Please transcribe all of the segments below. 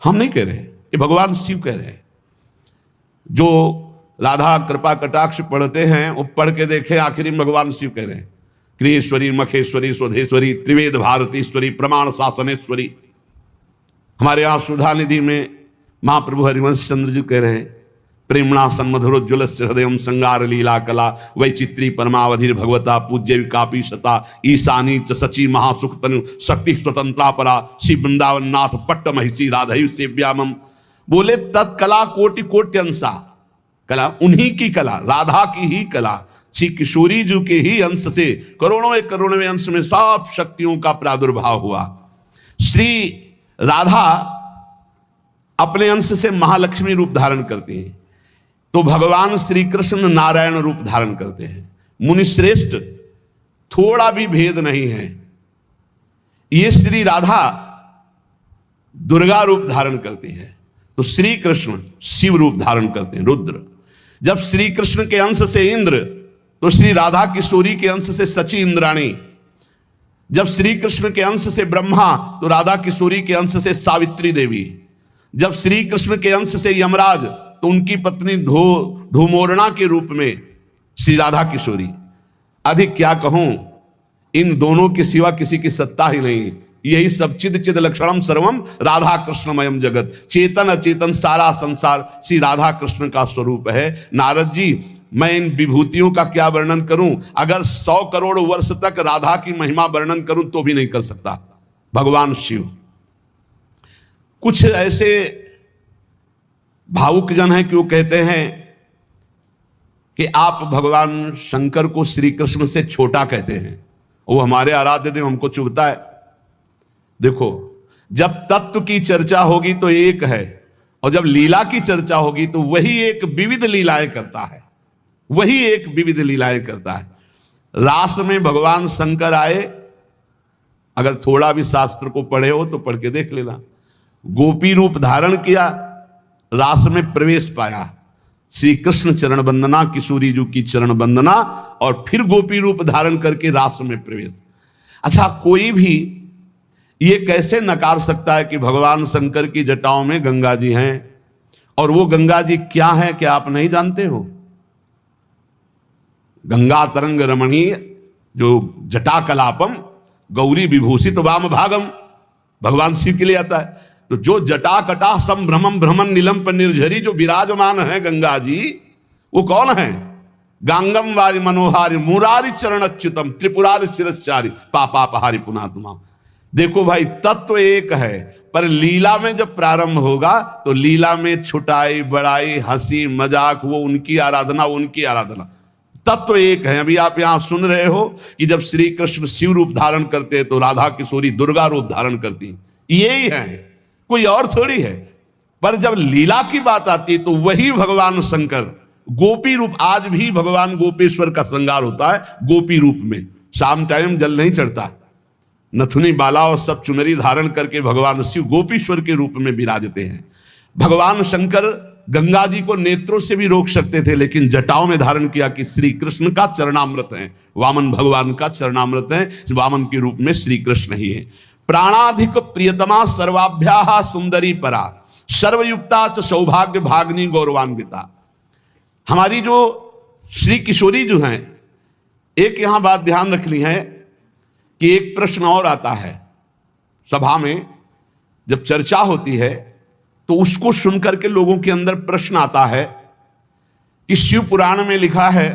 हम नहीं कह रहे, ये भगवान शिव कह रहे हैं। जो राधा कृपा कटाक्ष पढ़ते हैं वो पढ़ के देखें, आखिरी में भगवान शिव कह रहे हैं, क्रियेश्वरी, मखेश्वरी, स्वधेश्वरी, त्रिवेद भारतीश्वरी, प्रमाण शासनेश्वरी। हमारे यहाँ सुधा निधि में महाप्रभु हरिवंश चंद्र जी कह रहे हैं, प्रेमणा सन्मधुरोज्वल हृदय संगार लीला कला वैचित्री परमावधि भगवता पूज्य विकापी शता ईशानी च सची महासुख तनु शक्ति स्वतंत्रा परा श्री वृंदावन नाथ पट्ट महिषी राधयु सेव्यामम। बोले तत्कला कोटि कोट्यंसा, कला उन्हीं की कला, राधा की ही कला, श्री किशोरी जी के ही अंश से करोड़ों अंश में सब शक्तियों का प्रादुर्भाव हुआ। श्री राधा अपने अंश से महालक्ष्मी रूप धारण करती हैं, तो भगवान श्री कृष्ण नारायण रूप धारण करते हैं। मुनिश्रेष्ठ थोड़ा भी भेद नहीं है। ये श्री राधा दुर्गा रूप धारण करती है, तो श्री कृष्ण शिव रूप धारण करते हैं, रुद्र। जब श्री कृष्ण के अंश से इंद्र, तो श्री राधा किशोरी के अंश से सची इंद्राणी। जब श्री कृष्ण के अंश से ब्रह्मा, तो राधा किशोरी के अंश से सावित्री देवी। जब श्री कृष्ण के अंश से यमराज, तो उनकी पत्नी धूमोरणा के रूप में श्री राधा किशोरी। अधिक क्या कहूं, इन दोनों के सिवा किसी की सत्ता ही नहीं। यही सब चिद चिद लक्षणम सर्वम राधा कृष्णमयम जगत, चेतन अचेतन सारा संसार श्री राधा कृष्ण का स्वरूप है। नारद जी, मैं इन विभूतियों का क्या वर्णन करूं, अगर 100 करोड़ वर्ष तक राधा की महिमा वर्णन करूं तो भी नहीं कर सकता। भगवान शिव कुछ ऐसे भावुक जन हैं कि वो कहते हैं कि आप भगवान शंकर को श्री कृष्ण से छोटा कहते हैं, वो हमारे आराध्य देव, हमको चुभता है। देखो, जब तत्व की चर्चा होगी तो एक है, और जब लीला की चर्चा होगी तो वही एक विविध लीलाएं करता है, वही एक विविध लीलाएं करता है। रास में भगवान शंकर आए, अगर थोड़ा भी शास्त्र को पढ़े हो तो पढ़ के देख लेना। गोपी रूप धारण किया, रास में प्रवेश पाया, श्री कृष्ण चरण वंदना, किशोरी जी की चरण वंदना, और फिर गोपी रूप धारण करके रास में प्रवेश। अच्छा, कोई भी ये कैसे नकार सकता है कि भगवान शंकर की जटाओं में गंगा जी हैं, और वो गंगा जी क्या है, क्या आप नहीं जानते हो? गंगा तरंग रमणीय जो जटा कलापम गौरी विभूषित वाम भागम, भगवान शिव के लिए आता है। तो जो जटा कटा संभ्रमम भ्रमण नीलम पर निर्झरी जो विराजमान है गंगा जी, वो कौन है? गांगम वारी मनोहारी मुरारी चरण अच्युतम त्रिपुरारी शिरश्चारी पापापहारी पुनात्मा। देखो भाई, तत्व एक है, पर लीला में जब प्रारंभ होगा तो लीला में छुटाई बड़ाई हंसी मजाक, वो उनकी आराधना, उनकी आराधना। तत्व एक है। अभी आप यहां सुन रहे हो कि जब श्री कृष्ण शिव रूप धारण करते तो राधा किशोरी दुर्गा रूप धारण करती, यही है, कोई और थोड़ी है। पर जब लीला की बात आती तो वही भगवान शंकर गोपी रूप, आज भी भगवान गोपेश्वर का श्रृंगार होता है गोपी रूप में। शाम टाइम जल नहीं चढ़ता, नथुनी बाला और सब चुनरी धारण करके भगवान शिव गोपीश्वर के रूप में विराजते हैं। भगवान शंकर गंगा जी को नेत्रों से भी रोक सकते थे, लेकिन जटाओं में धारण किया कि श्री कृष्ण का चरणामृत है, वामन भगवान का चरणामृत है, वामन के रूप में श्री कृष्ण ही है। प्राणाधिक प्रियतमा सर्वाभ्या सुंदरी परा सर्वयुक्ता च सौभाग्य भाग्नि गौरवान्विता। हमारी जो श्री किशोरी जो हैं, एक यहां बात ध्यान रखनी है कि एक प्रश्न और आता है सभा में, जब चर्चा होती है तो उसको सुनकर के लोगों के अंदर प्रश्न आता है कि शिव पुराण में लिखा है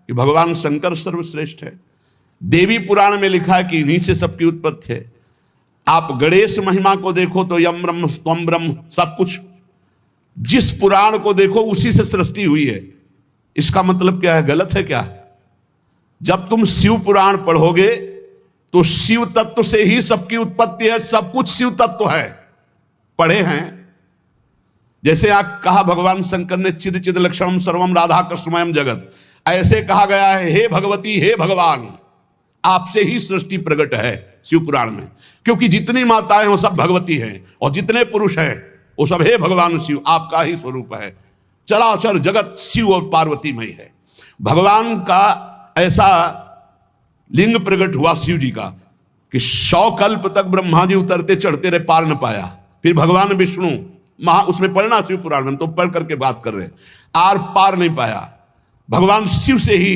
कि भगवान शंकर सर्वश्रेष्ठ है, देवी पुराण में लिखा है कि इन्हीं से सबकी उत्पत्ति है, आप गणेश महिमा को देखो तो यम ब्रह्म स्वम ब्रह्म, सब कुछ जिस पुराण को देखो उसी से सृष्टि हुई है। इसका मतलब क्या है? गलत है क्या? जब तुम शिव पुराण पढ़ोगे तो शिव तत्व से ही सबकी उत्पत्ति है, सब कुछ शिव तत्व है। पढ़े हैं, जैसे आप कहा भगवान शंकर ने चिद चिद लक्षणम सर्वम राधा कृष्णमयम जगत, ऐसे कहा गया है हे भगवती हे भगवान, आपसे ही सृष्टि प्रकट है शिव पुराण में, क्योंकि जितनी माताएं वो सब भगवती हैं और जितने पुरुष हैं वो सब हे भगवान शिव आपका ही स्वरूप है। चराचर जगत शिव और पार्वतीमय है। भगवान का ऐसा लिंग प्रकट हुआ शिव जी का कि 100 कल्प तक ब्रह्मा जी उतरते चढ़ते रहे, पार न पाया। फिर भगवान विष्णु उसमें पढ़ना शिव पुराण में, तो पढ़ करके बात कर रहे हैं, आर पार नहीं पाया। भगवान शिव से ही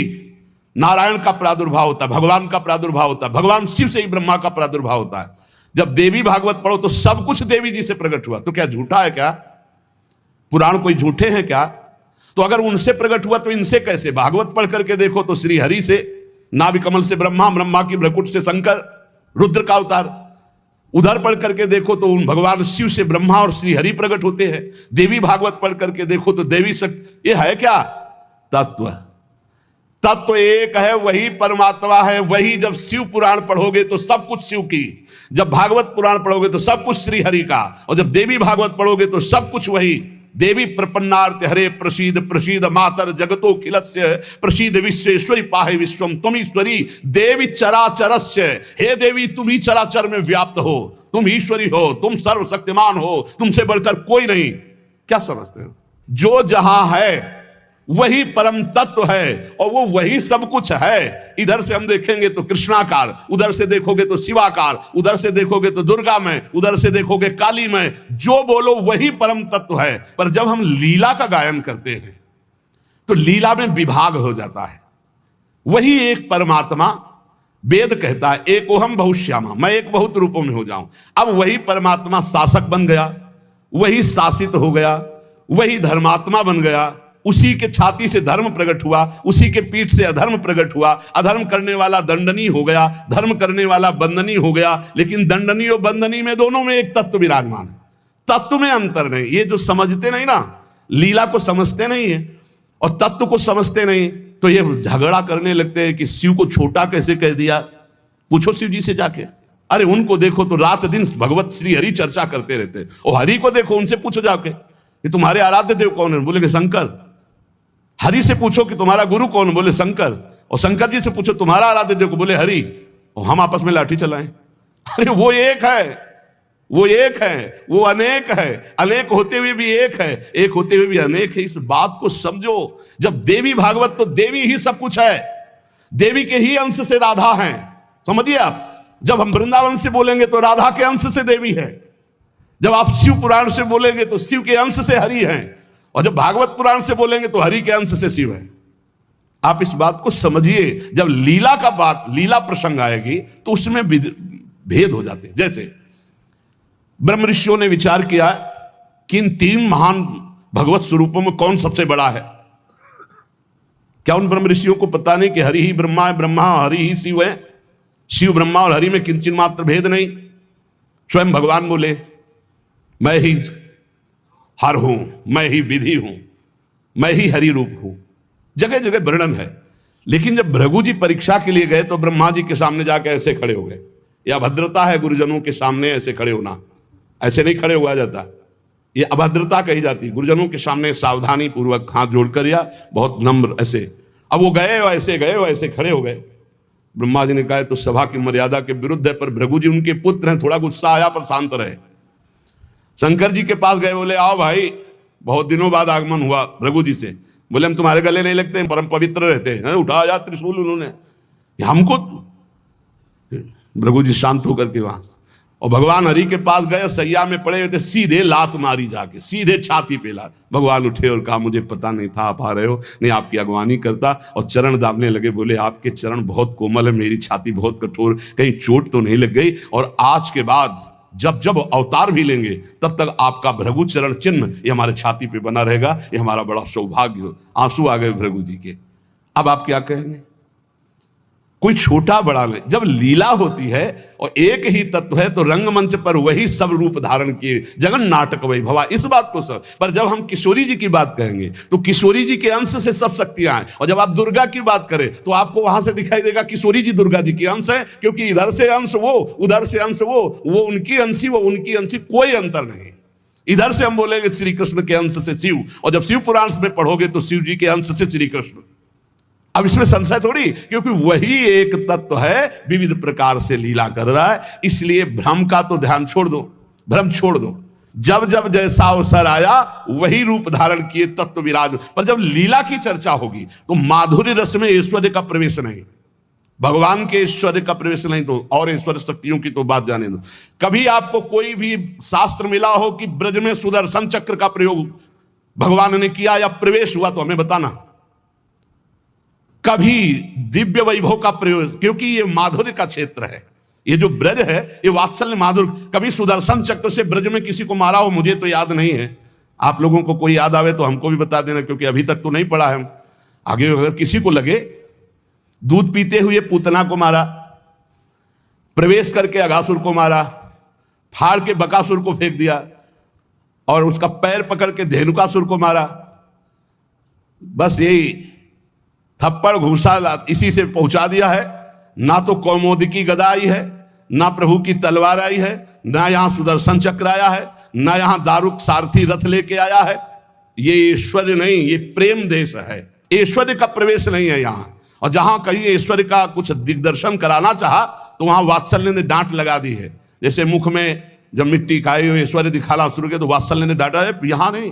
नारायण का प्रादुर्भाव होता है, भगवान का प्रादुर्भाव होता है, भगवान शिव से ही ब्रह्मा का प्रादुर्भाव होता है। जब देवी भागवत पढ़ो तो सब कुछ देवी जी से प्रकट हुआ, तो क्या झूठा है क्या? पुराण कोई झूठे हैं क्या? तो अगर उनसे प्रकट हुआ तो इनसे कैसे? भागवत पढ़ करके देखो तो श्री हरि से, नाभि कमल से ब्रह्मा, ब्रह्मा की भ्रकुट से शंकर, रुद्र का अवतार। उधर पढ़ करके देखो तो उन भगवान शिव से ब्रह्मा और श्री हरि प्रकट होते हैं। देवी भागवत पढ़ करके देखो तो देवी शक्ति। ये है क्या? तत्व। तत्व एक है, वही परमात्मा है। वही जब शिव पुराण पढ़ोगे तो सब कुछ शिव की, जब भागवत पुराण पढ़ोगे तो सब कुछ श्री हरि का, और जब देवी भागवत पढ़ोगे तो सब कुछ वही। देवी प्रपन्नार्थ हरे प्रसीद प्रसीद मातर जगतो खिलस्य प्रसीद विश्वेश्वरी पाहे विश्वम तुम ईश्वरी देवी चराचरस्य। हे देवी, तुम ही चराचर में व्याप्त हो, तुम ईश्वरी हो, तुम सर्वशक्तिमान हो, तुमसे बढ़कर कोई नहीं। क्या समझते हो? जो जहां है वही परम तत्व है और वो वही सब कुछ है। इधर से हम देखेंगे तो कृष्णाकार, उधर से देखोगे तो शिवाकार, उधर से देखोगे तो दुर्गा में, उधर से देखोगे काली में। जो बोलो वही परम तत्व है। पर जब हम लीला का गायन करते हैं तो लीला में विभाग हो जाता है। वही एक परमात्मा, वेद कहता है एकोहम बहुश्यामा, मैं एक बहुत रूपों में हो जाऊं। अब वही परमात्मा शासक बन गया, वही शासित हो गया, वही धर्मात्मा बन गया। उसी के छाती से धर्म प्रकट हुआ, उसी के पीठ से अधर्म प्रकट हुआ। अधर्म करने वाला दंडनी हो गया, धर्म करने वाला बंदनी हो गया। लेकिन दंडनी और बंदनी में, दोनों में एक तत्व विराजमान है। तत्व में अंतर नहीं। ये जो समझते नहीं ना, लीला को समझते नहीं है और तत्व को समझते नहीं, तो ये झगड़ा करने लगते हैं कि शिव को छोटा कैसे कह दिया। पूछो शिव जी से जाके। अरे उनको देखो तो रात दिन भगवत श्री हरि चर्चा करते रहते, और हरि को देखो, उनसे पूछो जाके कि तुम्हारे आराध्य देव कौन है, बोले कि शंकर। हरि से पूछो कि तुम्हारा गुरु कौन, बोले शंकर। और शंकर जी से पूछो तुम्हारा आराध्य देव को, बोले हरि। और हम आपस में लाठी चलाएं। अरे वो एक है, वो एक है, वो अनेक है। अनेक होते हुए भी एक है, एक होते हुए भी अनेक है। इस बात को समझो। जब देवी भागवत, तो देवी ही सब कुछ है, देवी के ही अंश से राधा है। समझिए आप। जब हम वृंदावन से बोलेंगे तो राधा के अंश से देवी है। जब आप शिव पुराण से बोलेंगे तो शिव के अंश से हरि है, और जब भागवत पुराण से बोलेंगे तो हरि के अंश से शिव है। आप इस बात को समझिए। जब लीला का बात, लीला प्रसंग आएगी तो उसमें भेद हो जाते हैं। जैसे ब्रह्म ऋषियों ने विचार किया कि इन तीन महान भगवत स्वरूपों में कौन सबसे बड़ा है। क्या उन ब्रह्म ऋषियों को पता नहीं कि हरि ही ब्रह्मा है, ब्रह्मा हरि ही शिव है। शिव ब्रह्मा और हरि में किंचित मात्र भेद नहीं। स्वयं भगवान बोले मैं ही हर हूं, मैं ही विधि हूं, मैं ही हरि रूप हूं। जगह जगह वर्णन है। लेकिन जब भृगु जी परीक्षा के लिए गए तो ब्रह्मा जी के सामने जाके ऐसे खड़े हो गए। यह अभद्रता है गुरुजनों के सामने ऐसे खड़े होना। ऐसे नहीं खड़े हुआ जाता, ये अभद्रता कही जाती। गुरुजनों के सामने सावधानी पूर्वक हाथ जोड़कर या बहुत नम्र ऐसे। अब वो गए वैसे खड़े हो गए। ब्रह्मा जी ने कहा तो सभा की मर्यादा के विरुद्ध है, पर भृगु जी उनके पुत्र हैं, थोड़ा गुस्सा आया पर शांत रहे। शंकर जी के पास गए, बोले आओ भाई, बहुत दिनों बाद आगमन हुआ भृगु जी से। बोले हम तुम्हारे गले नहीं लगते हैं, परम पवित्र रहते हैं। उठाया त्रिशूल उन्होंने हमको। भृगु जी शांत होकर के वहां, और भगवान हरि के पास गए, सैया में पड़े हुए थे, सीधे लात मारी जाके, सीधे छाती पे लात। भगवान उठे और कहा मुझे पता नहीं था आप आ रहे हो, नहीं आपकी अगवानी करता। और चरण दाबने लगे, बोले आपके चरण बहुत कोमल है, मेरी छाती बहुत कठोर, कहीं चोट तो नहीं लग गई। और आज के बाद जब जब अवतार भी लेंगे तब तक आपका भृगु चरण चिन्ह ये हमारे छाती पे बना रहेगा, ये हमारा बड़ा सौभाग्य। आंसू आ गए भृगु जी के। अब आप क्या कहेंगे? कोई छोटा बड़ा नहीं। जब लीला होती है और एक ही तत्व है तो रंगमंच पर वही सब रूप धारण किए, जगन नाटक वैभवा, इस बात को सब। पर जब हम किशोरी जी की बात कहेंगे तो किशोरी जी के अंश से सब शक्तियां हैं। और जब आप दुर्गा की बात करें तो आपको वहां से दिखाई देगा किशोरी जी दुर्गा जी के अंश है, क्योंकि इधर से अंश वो, उधर से अंश वो उनकी अंशी, वो उनकी अंशी, कोई अंतर नहीं। इधर से हम बोलेंगे श्री कृष्ण के अंश से शिव, और जब शिव पुराण में पढ़ोगे तो शिव जी के अंश से श्री कृष्ण। अब इसमें संशय थोड़ी, क्योंकि वही एक तत्व है, विविध प्रकार से लीला कर रहा है। इसलिए भ्रम का तो ध्यान छोड़ दो, भ्रम छोड़ दो। जब जब जैसा अवसर आया वही रूप धारण किए तत्व विराज। पर जब लीला की चर्चा होगी तो माधुर्य रस में ऐश्वर्य का प्रवेश नहीं। भगवान के ऐश्वर्य का प्रवेश नहीं तो और ऐश्वर्य शक्तियों की तो बात जाने दो। कभी आपको कोई भी शास्त्र मिला हो कि ब्रज में सुदर्शन चक्र का प्रयोग भगवान ने किया या प्रवेश हुआ, तो हमें बताना। कभी दिव्य वैभव का प्रयोग, क्योंकि ये माधुर्य का क्षेत्र है, ये जो ब्रज है ये वात्सल्य माधुर्य। कभी सुदर्शन चक्र से ब्रज में किसी को मारा हो, मुझे तो याद नहीं है, आप लोगों को कोई याद आवे तो हमको भी बता देना, क्योंकि अभी तक तो नहीं पढ़ा है। आगे अगर किसी को लगे, दूध पीते हुए पूतना को मारा, प्रवेश करके अघासुर को मारा, फाड़ के बकासुर को फेंक दिया और उसका पैर पकड़ के धेनुकासुर को मारा, बस यही थप्पड़ घूसा इसी से पहुंचा दिया है। ना तो कौमोदकी गदा आई है, ना प्रभु की तलवार आई है, ना यहां सुदर्शन चक्र आया है, ना यहां दारुक सारथी रथ लेके आया है। ये ऐश्वर्य नहीं, ये प्रेम देश है, ऐश्वर्य का प्रवेश नहीं है यहां। और जहां कहीं ऐश्वर्य का कुछ दिग्दर्शन कराना चाहा तो वहां वात्सल्य ने डांट लगा दी है। जैसे मुख में जब मिट्टी खाई हो ऐश्वर्य दिखाना शुरू किया तो वात्सल्य ने डांटा है, यहां नहीं,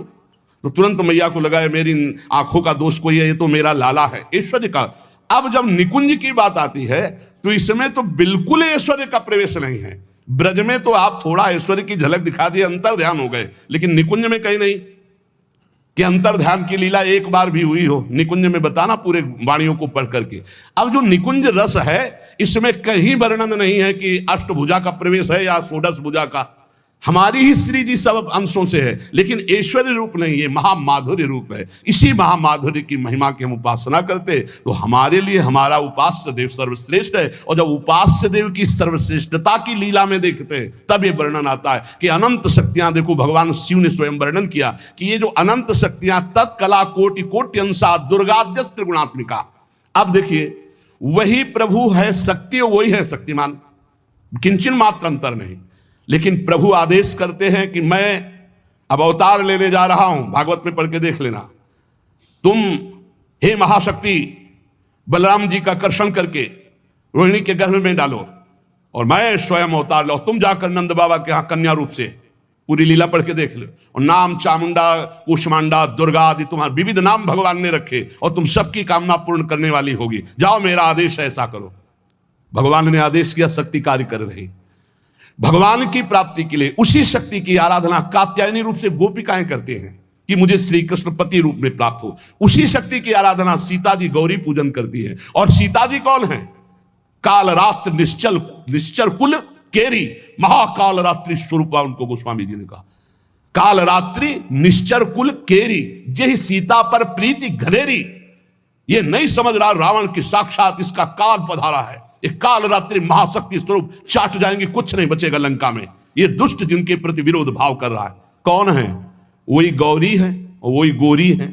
तो तुरंत मैया को लगा है मेरी आंखों का दोष कोई है, ये तो मेरा लाला है, ऐश्वर्य का। अब जब निकुंज की बात आती है तो इसमें तो बिल्कुल ऐश्वर्य का प्रवेश नहीं है। ब्रज में तो आप थोड़ा ऐश्वर्य की झलक दिखा दिए, अंतर ध्यान हो गए, लेकिन निकुंज में कहीं नहीं कि अंतर ध्यान की लीला एक बार भी हुई हो। निकुंज में बताना पूरे वाणियों को पढ़ करके। अब जो निकुंज रस है इसमें कहीं वर्णन नहीं है कि अष्टभुजा का प्रवेश है या षोडश भुजा का। हमारी ही श्री जी सब अंशों से है, लेकिन ऐश्वर्य रूप नहीं, ये महामाधुर्य रूप है। इसी महामाधुर्य की महिमा की हम उपासना करते तो हमारे लिए हमारा उपास्य देव सर्वश्रेष्ठ है। और जब उपास्य देव की सर्वश्रेष्ठता की लीला में देखते हैं तब ये वर्णन आता है कि अनंत शक्तियां, देखो भगवान शिव ने स्वयं वर्णन किया कि ये जो अनंत शक्तियां तत्कला कोटि कोटि अंशा दुर्गाद्यस्त्र गुणात्मिका। अब देखिए वही प्रभु है शक्ति, वही है शक्तिमान, किंचन मात्र अंतर नहीं। लेकिन प्रभु आदेश करते हैं कि मैं अब अवतार लेने जा रहा हूं, भागवत में पढ़ के देख लेना, तुम हे महाशक्ति बलराम जी का कर्षण करके रोहिणी के गर्भ में डालो और मैं स्वयं अवतार लो। तुम जाकर नंद बाबा के यहां कन्या रूप से पूरी लीला पढ़ के देख लो। और नाम चामुंडा कुष्मांडा दुर्गा आदि तुम्हारे विविध नाम भगवान ने रखे और तुम सबकी कामना पूर्ण करने वाली होगी। जाओ मेरा आदेश है, ऐसा करो। भगवान ने आदेश किया, शक्ति कार्य कर रही। भगवान की प्राप्ति के लिए उसी शक्ति की आराधना कात्यायनी रूप से गोपिकाएं करते हैं कि मुझे श्री कृष्ण पति रूप में प्राप्त हो। उसी शक्ति की आराधना सीता जी गौरी पूजन करती है। और सीता जी कौन है? काल रात्र निश्चर कुल केरी, महाकाल रात्रि स्वरूपा उनको गोस्वामी जी ने कहा। काल रात्रि निश्चर कुल केरी, जे सीता पर प्रीति घरेरी। ये नहीं समझ रहा रावण की साक्षात इसका काल पधारा है। एक काल रात्रि महाशक्ति स्वरूप चाट जाएंगे, कुछ नहीं बचेगा लंका में। ये दुष्ट जिनके प्रति विरोध भाव कर रहा है कौन है? वही गौरी है और वही गोरी है,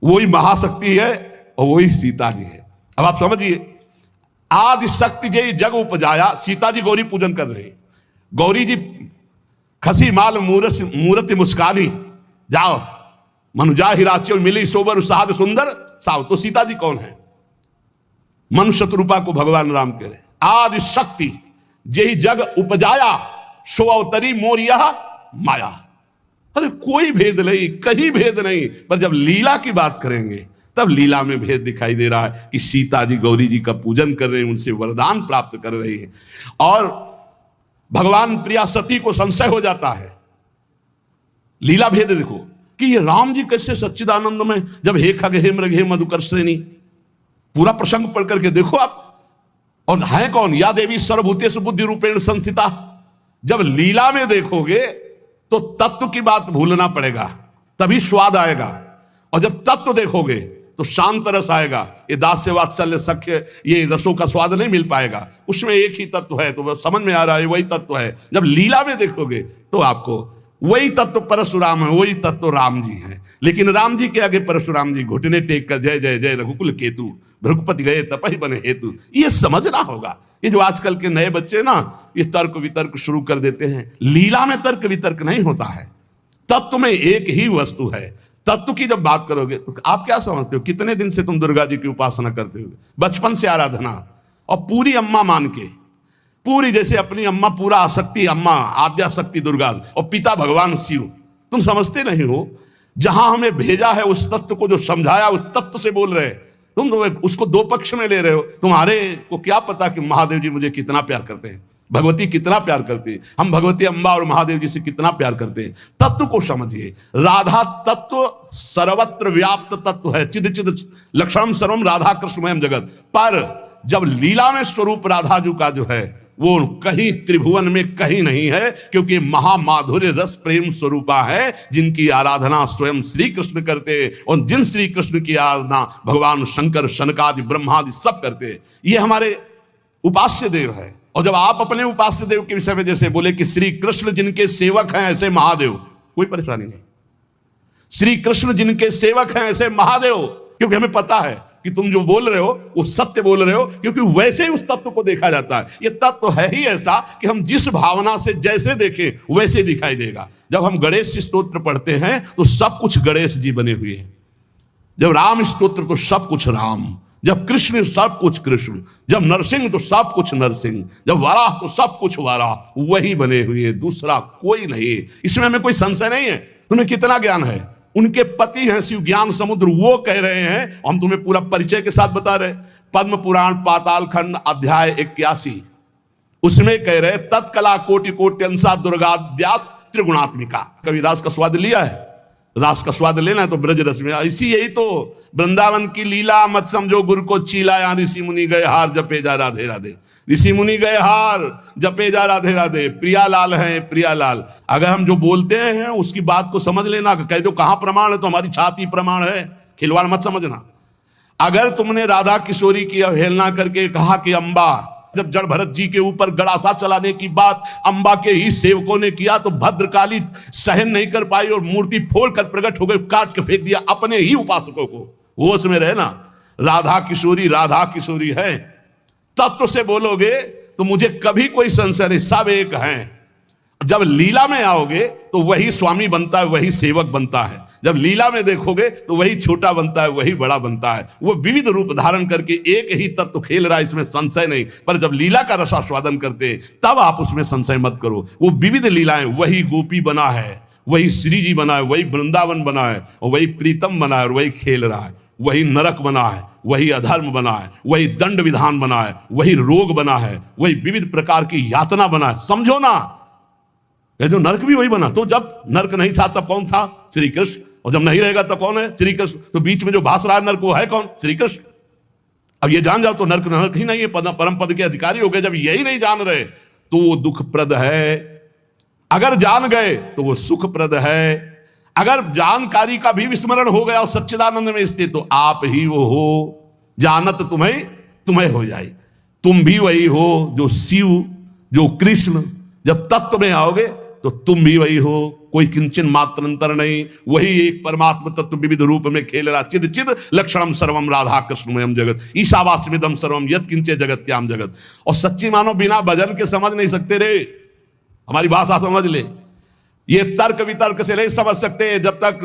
वही महाशक्ति है और वही सीता जी है। अब आप समझिए, आदि शक्ति जय जग उपजाया, सीता जी गौरी पूजन कर रहे हैं। गौरी जी खसी माल मूर्ति मुस्कानी, जाओ मनुजा हिराच्यो मिली सोबर साध सुंदर साव। तो सीता जी कौन है? मनुष्य रूपा को भगवान राम कह रहे। आदि शक्ति जय जग उपजाया, सो अवतरी मोरिया माया। अरे कोई भेद नहीं, कहीं भेद नहीं। पर जब लीला की बात करेंगे तब लीला में भेद दिखाई दे रहा है कि सीता जी गौरी जी का पूजन कर रहे हैं, उनसे वरदान प्राप्त कर रही हैं। और भगवान प्रिया सती को संशय हो जाता है। लीला भेद देखो कि ये राम जी कैसे सच्चिदानंद में, जब हे खग हे मृग हे मधुकर श्रेणी, पूरा प्रसंग पढ़ करके देखो आप। और है कौन? या देवी सर्वभूतेषु बुद्धि रूपेण संस्थिता। जब लीला में देखोगे तो तत्व की बात भूलना पड़ेगा, तभी स्वाद आएगा। और जब तत्व देखोगे तो शांत रस आएगा। ये दास्य वात्सल्य सख्य, ये रसों का स्वाद नहीं मिल पाएगा। उसमें एक ही तत्व है, तो समझ में आ रहा है वही तत्व है। जब लीला में देखोगे तो आपको वही तत्व परशुराम है, वही तत्व राम जी है। लेकिन राम जी के आगे परशुराम जी घुटने टेक कर जय जय जय रघुकुल केतु, भृगुपति गए तपहि बने हेतु। ये समझना होगा। ये जो आजकल के नए बच्चे ना, ये तर्क वितर्क शुरू कर देते हैं। लीला में तर्क वितर्क नहीं होता है, तत्व में एक ही वस्तु है। तत्व की जब बात करोगे तो आप क्या समझते हो? कितने दिन से तुम दुर्गा जी की उपासना करते हो? बचपन से आराधना, और पूरी अम्मा मान के, पूरी जैसे अपनी अम्मा, पूरा आसक्ति अम्मा, आद्या शक्ति दुर्गा, और पिता भगवान शिव। तुम समझते नहीं हो, जहां हमें भेजा है उस तत्व को जो समझाया, उस तत्व से बोल रहे। तुम तो उसको दो पक्ष में ले रहे हो। तुम्हारे को क्या पता कि महादेव जी मुझे कितना प्यार करते हैं, भगवती कितना प्यार करती है, हम भगवती अम्बा और महादेव जी से कितना प्यार करते हैं। तत्व को समझिए, राधा तत्व सर्वत्र व्याप्त तत्व है, चिद चिद लक्षणम सर्वम राधा कृष्णमयम जगत। पर जब लीला में स्वरूप राधा जी का जो है वो कहीं त्रिभुवन में कहीं नहीं है, क्योंकि महामाधुर्य रस प्रेम स्वरूपा है, जिनकी आराधना स्वयं श्री कृष्ण करते, और जिन श्री कृष्ण की आराधना भगवान शंकर शनकादि ब्रह्मादि सब करते। ये हमारे उपास्य देव है। और जब आप अपने उपास्य देव के विषय में जैसे बोले कि श्री कृष्ण जिनके सेवक हैं ऐसे महादेव, कोई परेशानी नहीं। श्री कृष्ण जिनके सेवक हैं ऐसे महादेव, क्योंकि हमें पता है कि तुम जो बोल रहे हो वो सत्य बोल रहे हो, क्योंकि वैसे ही उस तत्व को देखा जाता है। ये तत्व है ही ऐसा कि हम जिस भावना से जैसे देखें वैसे दिखाई देगा। जब हम गणेश स्तोत्र पढ़ते हैं तो सब कुछ गणेश जी बने हुए हैं, जब राम स्तोत्र तो सब कुछ राम, जब कृष्ण सब कुछ कृष्ण, जब नरसिंह तो सब कुछ नरसिंह, जब वाराह तो सब कुछ वाराह, वही बने हुए, दूसरा कोई नहीं। इसमें हमें कोई संशय नहीं है। तुम्हें कितना ज्ञान है, उनके पति हैं शिव ज्ञान समुद्र, वो कह रहे हैं, हम तुम्हें पूरा परिचय के साथ बता रहे। पद्म पुराण पाताल खंड अध्याय 81 उसमें कह रहे तत्कला कोटि कोट्यंसा दुर्गाद्यास त्रिगुणात्मिका। कभी रास का स्वाद लिया है? रास का स्वाद लेना है तो ब्रज रस में। इसी यही तो वृंदावन की लीला, मत समझो गुरु को चीला, यहाँ ऋषि मुनि गए हार जपे जा राधे राधे, ऋषि मुनि गए हार जपे जा राधे राधे, प्रियालाल हैं प्रियालाल। अगर हम जो बोलते हैं उसकी बात को समझ लेना, कह दो कहां प्रमाण है तो हमारी छाती प्रमाण है, खिलवाड़ मत समझना। अगर तुमने राधा किशोरी की अवहेलना करके कहा कि अम्बा, जब जड़ भरत जी के ऊपर गड़ासा चलाने की बात अंबा के ही सेवकों ने किया तो भद्रकाली सहन नहीं कर पाई और मूर्ति फोड़कर प्रकट हो गई, काट के फेंक दिया अपने ही उपासकों को। होश में रहना, राधा किशोरी है। तत्व से बोलोगे तो मुझे कभी कोई संशय नहीं, सब एक हैं। जब लीला में आओगे तो वही स्वामी बनता है, वही सेवक बनता है। जब लीला में देखोगे तो वही छोटा बनता है, वही बड़ा बनता है। वो विविध रूप धारण करके एक ही तत्व खेल रहा है, इसमें संशय नहीं। पर जब लीला का रसास्वादन करते तब आप उसमें संशय मत करो। वो विविध लीलाएं, वही गोपी बना है, वही श्री जी बना है, वही वृंदावन बना है, और वही प्रीतम बना है और वही खेल रहा है। वही नरक बना है, वही अधर्म बना है, वही दंड विधान बना है, वही रोग बना है, वही विविध प्रकार की यातना बना है। समझो ना, जो नरक भी वही बना। तो जब नरक नहीं था तब कौन था? श्री कृष्ण। और जब नहीं रहेगा तब कौन है? श्री कृष्ण। तो बीच में जो भास रहा है नरक वो है कौन? श्री कृष्ण। अब ये जान जाओ तो नरक ही नहीं है, परम पद के अधिकारी हो गए। जब यही नहीं जान रहे तो वो दुखप्रद है, अगर जान गए तो वो सुखप्रद है। अगर जानकारी का भी विस्मरण हो गया और सच्चिदानंद में स्थित तो आप ही वो हो, जानत तुम्हें हो जाए। तुम भी वही हो जो शिव, जो कृष्ण। जब तत्व में आओगे तो तुम भी वही हो, कोई किंचन मात्र अंतर नहीं। वही एक परमात्मा तत्व विविध रूप में खेल रहा। चिद चिद लक्षणम सर्वम राधा कृष्णमयम जगत, ईशावास्यमिदं सर्वम यत् किंचे जगत्याम जगत। और सच्ची मानो बिना भजन के समझ नहीं सकते रे, हमारी भाषा समझ ले। ये तर्क वितर्क से नहीं समझ सकते। जब तक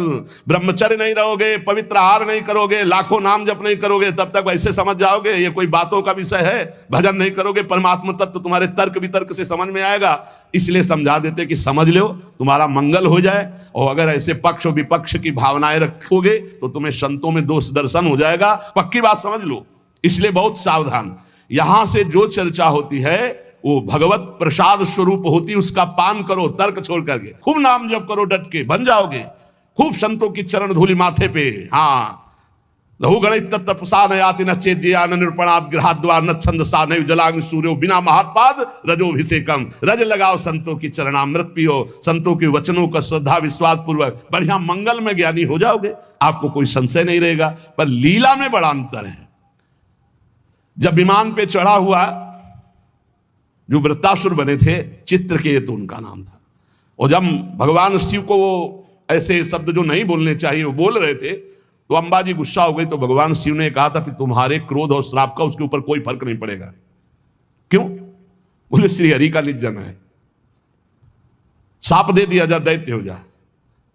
ब्रह्मचर्य नहीं रहोगे, पवित्र आहार नहीं करोगे, लाखों नाम जप नहीं करोगे, तब तक वैसे समझ जाओगे ये कोई बातों का विषय है। भजन नहीं करोगे, परमात्मा तत्व तुम्हारे तर्क वितर्क से समझ में आएगा। इसलिए समझा देते कि समझ लो, तुम्हारा मंगल हो जाए। और अगर ऐसे पक्ष विपक्ष की भावनाएं रखोगे तो तुम्हें संतों में दोष दर्शन हो जाएगा, पक्की बात समझ लो। इसलिए बहुत सावधान। यहां से जो चर्चा होती है वो भगवत प्रसाद स्वरूप होती, उसका पान करो तर्क छोड़ करके। खूब नाम जप करो डट के, बन जाओगे। खूब संतों की चरण धूलि माथे पे। हाँ, लहु गणित तत्प्रसाद याति न चेज्या न निरूपणात् गृहाद्वार न छंद सा न जलाग्नि सूर्यो बिना महात्पाद रजोभिषेकम। रज लगाओ, संतों की चरणामृत पियो, संतों के वचनों का श्रद्धा विश्वास पूर्वक बढ़िया मंगल में ज्ञानी हो जाओगे। आपको कोई संशय नहीं रहेगा। पर लीला में बड़ा अंतर है। जब विमान पे चढ़ा हुआ जो वृत्तासुर बने थे, चित्रकेतु उनका नाम था, और जब भगवान शिव को वो ऐसे शब्द जो नहीं बोलने चाहिए वो बोल रहे थे तो अंबा जी गुस्सा हो गई। तो भगवान शिव ने कहा था कि तुम्हारे क्रोध और श्राप का उसके ऊपर कोई फर्क नहीं पड़ेगा। क्यों? बोले श्री हरि का निज जन है, साप दे दिया जा, दैत्य हो जा,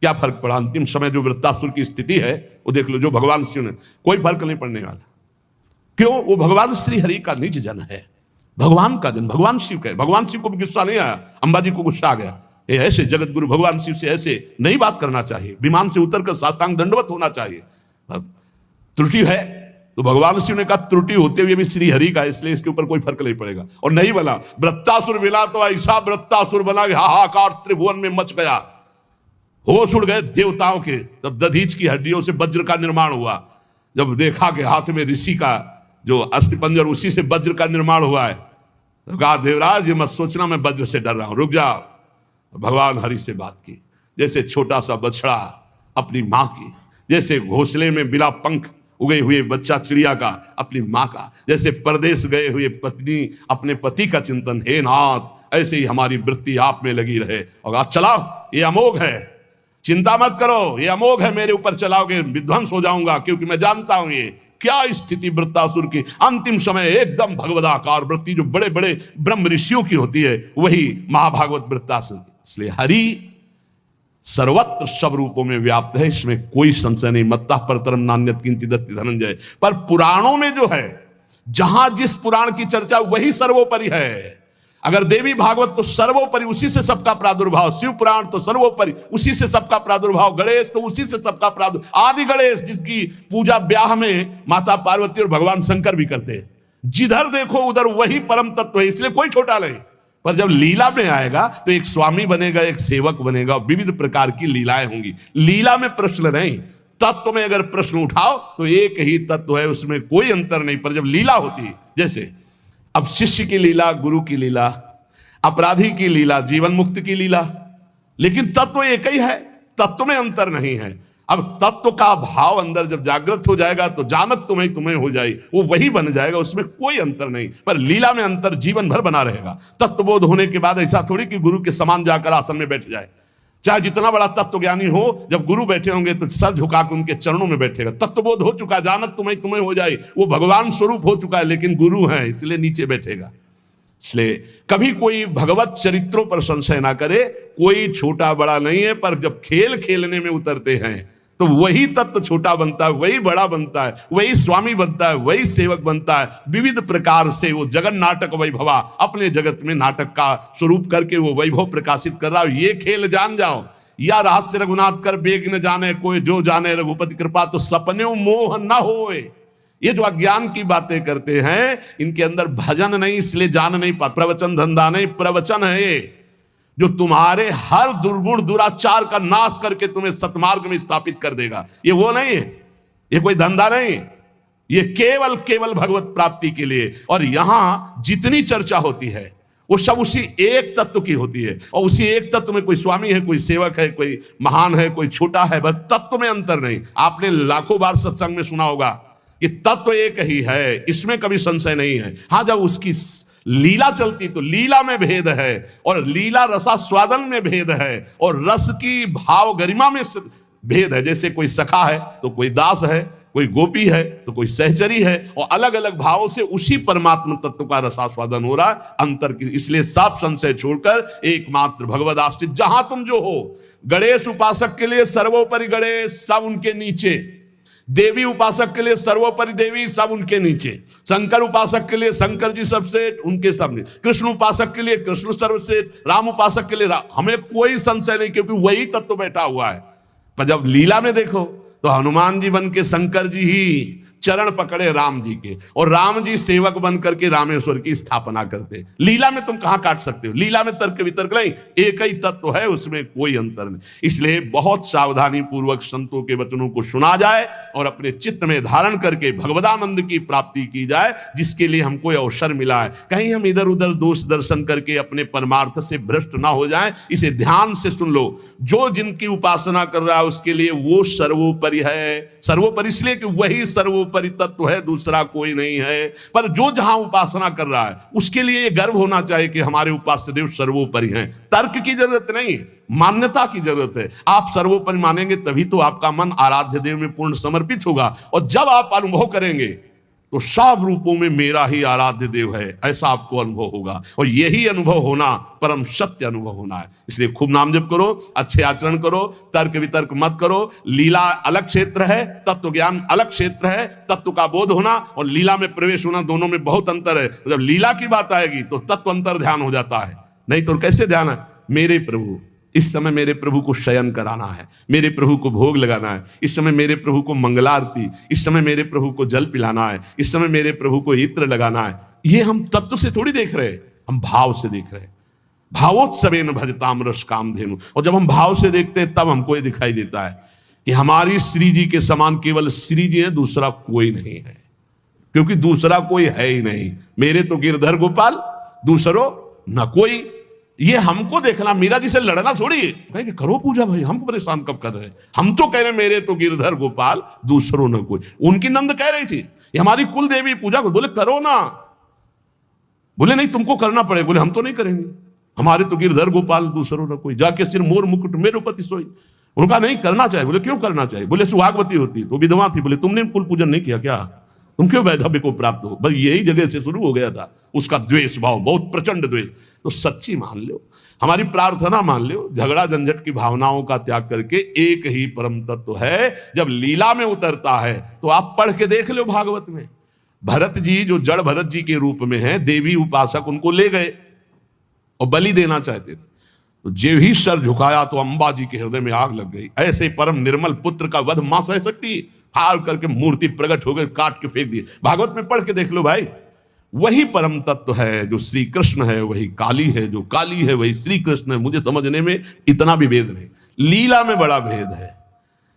क्या फर्क पड़ा? अंतिम समय जो वृत्तासुर की स्थिति है वो देख लो, जो भगवान शिव ने, कोई फर्क नहीं पड़ने वाला। क्यों? वो भगवान श्री हरि का निज जन है, भगवान का जन, भगवान शिव का है। भगवान शिव को भी गुस्सा नहीं आया, अंबाजी को गुस्सा आ गया। ये ऐसे जगत गुरु भगवान शिव से ऐसे नहीं बात करना चाहिए, विमान से उतरकर साष्टांग दंडवत होना चाहिए। त्रुटि है तो भगवान शिव ने कहा त्रुटि होते हुए भी श्री हरि का, इसलिए इसके ऊपर कोई फर्क नहीं पड़ेगा। और नहीं बना वृत्तासुर मिला तो ऐसा वृत्तासुर बना कि हाहाकार त्रिभुवन में मच गया, होश उड़ गए देवताओं के। तब दधीच की हड्डियों से वज्र का निर्माण हुआ। जब देखा कि हाथ में ऋषि का जो अस्थिपंजर, उसी से वज्र का निर्माण हुआ है, तो कहा देवराज ये मत सोचना मैं वज्र से डर रहा हूं, रुक जाओ। भगवान हरि से बात की, जैसे छोटा सा बछड़ा अपनी माँ की, जैसे घोंसले में बिना पंख उगे हुए बच्चा चिड़िया का अपनी माँ का, जैसे परदेश गए हुए पत्नी अपने पति का चिंतन, हे नाथ ऐसे ही हमारी वृत्ति आप में लगी रहे। और आज चलाओ, ये अमोघ है, चिंता मत करो, ये अमोघ है, मेरे ऊपर चलाओगे विध्वंस हो जाऊंगा, क्योंकि मैं जानता हूं ये क्या स्थिति वृत्तासुर की। अंतिम समय एकदम भगवदाकार वृत्ति जो बड़े बड़े ब्रह्म ऋषियों की होती है, वही महाभागवत वृत्तासुर की। इसलिए हरि सर्वत्र सब रूपों में व्याप्त है, इसमें कोई संशय नहीं। मत्तः परतरम नान्यत् किंचिदस्ति धनंजय। पर पुराणों में जो है, जहां जिस पुराण की चर्चा वही सर्वोपरि है। अगर देवी भागवत तो सर्वोपरि, उसी से सबका प्रादुर्भाव, शिव पुराण तो सर्वोपरि, उसी से सबका प्रादुर्भाव, गणेश तो उसी से सबका प्रादुर्भाव, आदि गणेश जिसकी पूजा ब्याह में माता पार्वती और भगवान शंकर भी करते हैं। जिधर देखो उधर वही परम तत्व है, इसलिए कोई छोटा नहीं। पर जब लीला में आएगा तो एक स्वामी बनेगा, एक सेवक बनेगा, विविध प्रकार की लीलाएं होंगी। लीला में प्रश्न नहीं, तत्व में अगर प्रश्न उठाओ तो एक ही तत्व है, उसमें कोई अंतर नहीं। पर जब लीला होती है, जैसे अब शिष्य की लीला, गुरु की लीला, अपराधी की लीला, जीवन मुक्त की लीला, लेकिन तत्व एक ही है, तत्व में अंतर नहीं है। अब तत्व का भाव अंदर जब जागृत हो जाएगा तो जानत तुम्हें तुम्हें हो जाए, वो वही बन जाएगा, उसमें कोई अंतर नहीं। पर लीला में अंतर जीवन भर बना रहेगा। तत्वबोध होने के बाद ऐसा थोड़ी कि गुरु के समान जाकर आसन में बैठ जाए। चाहे जितना बड़ा तत्वज्ञानी हो, जब गुरु बैठे होंगे तो सर झुका के उनके चरणों में बैठेगा। तत्वबोध हो चुका, जानत तुम्हें तुम्हें हो जाए, वो भगवान स्वरूप हो चुका है, लेकिन गुरु है इसलिए नीचे बैठेगा। इसलिए कभी कोई भगवत चरित्रों पर संशय ना करे, कोई छोटा बड़ा नहीं है। पर जब खेल खेलने में उतरते हैं तो वही तत्व छोटा बनता है, वही बड़ा बनता है, वही स्वामी बनता है, वही सेवक बनता है। विविध प्रकार से वो जगन नाटक वैभवा, अपने जगत में नाटक का स्वरूप करके वो वैभव प्रकाशित कर रहा है। ये खेल जान जाओ, या रहस्य रघुनाथ कर बेग न जाने कोई, जो जाने रघुपति कृपा तो सपने मोह न होए। ये जो अज्ञान की बातें करते हैं, इनके अंदर भजन नहीं, इसलिए जान नहीं पाते। प्रवचन धंधा नहीं, प्रवचन है ये, जो तुम्हारे हर दुर्गुण दुराचार का नाश करके तुम्हें सतमार्ग में स्थापित कर देगा। ये वो नहीं है, ये कोई धंधा नहीं, ये केवल केवल भगवत प्राप्ति के लिए। और यहां जितनी चर्चा होती है वो सब उसी एक तत्व की होती है, और उसी एक तत्व में कोई स्वामी है, कोई सेवक है, कोई महान है, कोई छोटा है, बस तत्व में अंतर नहीं। आपने लाखों बार सत्संग में सुना होगा कि तत्व एक ही है, इसमें कभी संशय नहीं है। हाँ, जब उसकी लीला चलती तो लीला में भेद है, और लीला रसास्वादन में भेद है, और रस की भाव गरिमा में भेद है। जैसे कोई सखा है तो कोई दास है, कोई गोपी है तो कोई सहचरी है, और अलग अलग भावों से उसी परमात्मा तत्व का रसास्वादन हो रहा है। अंतर की, इसलिए सब संशय छोड़कर एकमात्र भगवद आश्रित, जहां तुम जो हो। गणेश उपासक के लिए सर्वोपरि गणेश, सब उनके नीचे। देवी उपासक के लिए सर्वोपरि देवी, सब उनके नीचे। शंकर उपासक के लिए शंकर जी सबसे, उनके सामने। कृष्ण उपासक के लिए कृष्ण सर्वश्रेष्ठ, राम उपासक के लिए राम। हमें कोई संशय नहीं, क्योंकि वही तत्व बैठा हुआ है। पर जब लीला में देखो तो हनुमान जी बन के शंकर जी ही चरण पकड़े राम जी के, और राम जी सेवक बन करके रामेश्वर की स्थापना करते। लीला में तुम कहां काट सकते हो? लीला में तर्क वितर्क नहीं, एक ही तत्व है, उसमें कोई अंतर नहीं। इसलिए बहुत सावधानी पूर्वक संतों के वचनों को सुना जाए और अपने चित्त में धारण करके भगवदानंद की प्राप्ति की जाए, जिसके लिए हमको अवसर मिला है। कहीं हम इधर उधर दोष दर्शन करके अपने परमार्थ से भ्रष्ट ना हो जाए, इसे ध्यान से सुन लो। जो जिनकी उपासना कर रहा है उसके लिए वो सर्वोपरि है। सर्वोपरि इसलिए कि वही सर्वोपरि तत्व है, दूसरा कोई नहीं है। पर जो जहां उपासना कर रहा है उसके लिए ये गर्व होना चाहिए कि हमारे उपास्य देव सर्वोपरि हैं। तर्क की जरूरत नहीं, मान्यता की जरूरत है। आप सर्वोपरि मानेंगे तभी तो आपका मन आराध्य देव में पूर्ण समर्पित होगा, और जब आप अनुभव करेंगे तो सब रूपों में मेरा ही आराध्य देव है, ऐसा आपको अनुभव होगा। और यही अनुभव होना परम सत्य अनुभव होना है। इसलिए खूब नाम जप करो, अच्छे आचरण करो, तर्क वितर्क मत करो। लीला अलग क्षेत्र है, तत्व ज्ञान अलग क्षेत्र है। तत्व का बोध होना और लीला में प्रवेश होना, दोनों में बहुत अंतर है। जब लीला की बात आएगी तो तत्व अंतर ध्यान हो जाता है, नहीं तो कैसे ध्यान है? मेरे प्रभु इस समय मेरे प्रभु को शयन कराना है, मेरे प्रभु को भोग लगाना है, इस समय मेरे प्रभु को मंगलारती, इस समय मेरे प्रभु को जल पिलाना है, इस समय मेरे प्रभु को इत्र लगाना है। ये हम तत्व से थोड़ी देख रहे हैं, हम भाव से देख रहे हैं। भावोत्सवेन भजताम रस कामधेनु। और जब हम भाव से देखते हैं तब हमको ये दिखाई देता है कि हमारी श्री जी के समान केवल श्री जी है, दूसरा कोई नहीं है, क्योंकि दूसरा कोई है ही नहीं। मेरे तो गिरधर गोपाल, दूसरो न कोई। ये हमको देखना, मीरा जी से लड़ना थोड़ी है। कहेंगे करो पूजा भाई, हमको परेशान कब कर रहे हैं? हम तो कह रहे मेरे तो गिरधर गोपाल, दूसरो न कोई। उनकी नंद कह रही थी ये हमारी कुल देवी पूजा को, बोले करो ना। बोले नहीं तुमको करना पड़े। बोले हम तो नहीं करेंगे, हमारे तो गिरधर गोपाल, दूसरो न कोई। जाके सिर मोर मुकुट मेरो पति सोई। उनका नहीं करना चाहिए। बोले क्यों करना चाहिए? बोले सुहागवती होती तो विधवा थी। बोले तुमने कुल पूजन नहीं किया क्या? तुम क्यों वैधव्य को प्राप्त हो? बस यही जगह से शुरू हो गया था उसका द्वेष भाव, बहुत प्रचंड द्वेष। तो सच्ची मान लो, हमारी प्रार्थना मान लो, झगड़ा झंझट की भावनाओं का त्याग करके एक ही परम तत्व है। जब लीला में उतरता है तो आप पढ़ के देख लो भागवत में। भरत जी जो जड़ भरत जी के रूप में है, देवी उपासक उनको ले गए और बलि देना चाहते थे। तो जो ही सर झुकाया तो अंबा जी के हृदय में आग लग गई। ऐसे परम निर्मल पुत्र का वध मां सह सकती? फाड़ करके मूर्ति प्रकट हो गई, काट के फेंक दिए। भागवत में पढ़ के देख लो भाई। वही परम तत्व है जो श्री कृष्ण है, वही काली है, जो काली है वही श्री कृष्ण है। मुझे समझने में इतना भी भेद नहीं, लीला में बड़ा भेद है।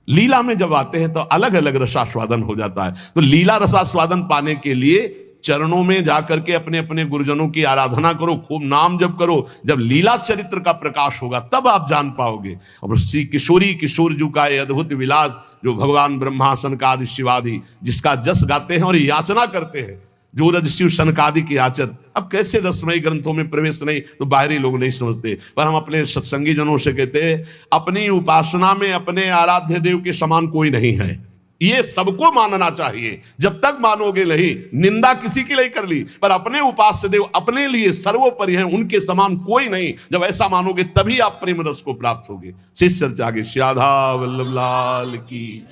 लीला में जब आते हैं तो अलग अलग रसास्वादन हो जाता है। तो लीला रसास्वादन पाने के लिए चरणों में जाकर के अपने अपने गुरुजनों की आराधना करो, खूब नाम जप करो। जब लीला चरित्र का प्रकाश होगा तब आप जान पाओगे। और श्री किशोरी किशोर जू का ये अद्भुत विलास, जो भगवान ब्रह्मा सनकादि शिवादि जिसका जस गाते हैं और याचना करते हैं, जो रज शिव सनकादि की याचत। अब कैसे रसमयी ग्रंथों में प्रवेश नहीं, तो बाहरी लोग नहीं समझते, पर हम अपने सत्संगी जनों से कहते हैं अपनी उपासना में अपने आराध्य देव के समान कोई नहीं है। ये सबको मानना चाहिए। जब तक मानोगे नहीं, निंदा किसी की नहीं कर ली, पर अपने उपास्य देव अपने लिए सर्वोपरि हैं, उनके समान कोई नहीं। जब ऐसा मानोगे तभी आप प्रेम रस को प्राप्त होगे। शिष्य चर्चा आगे। श्री राधा वल्लभ लाल की।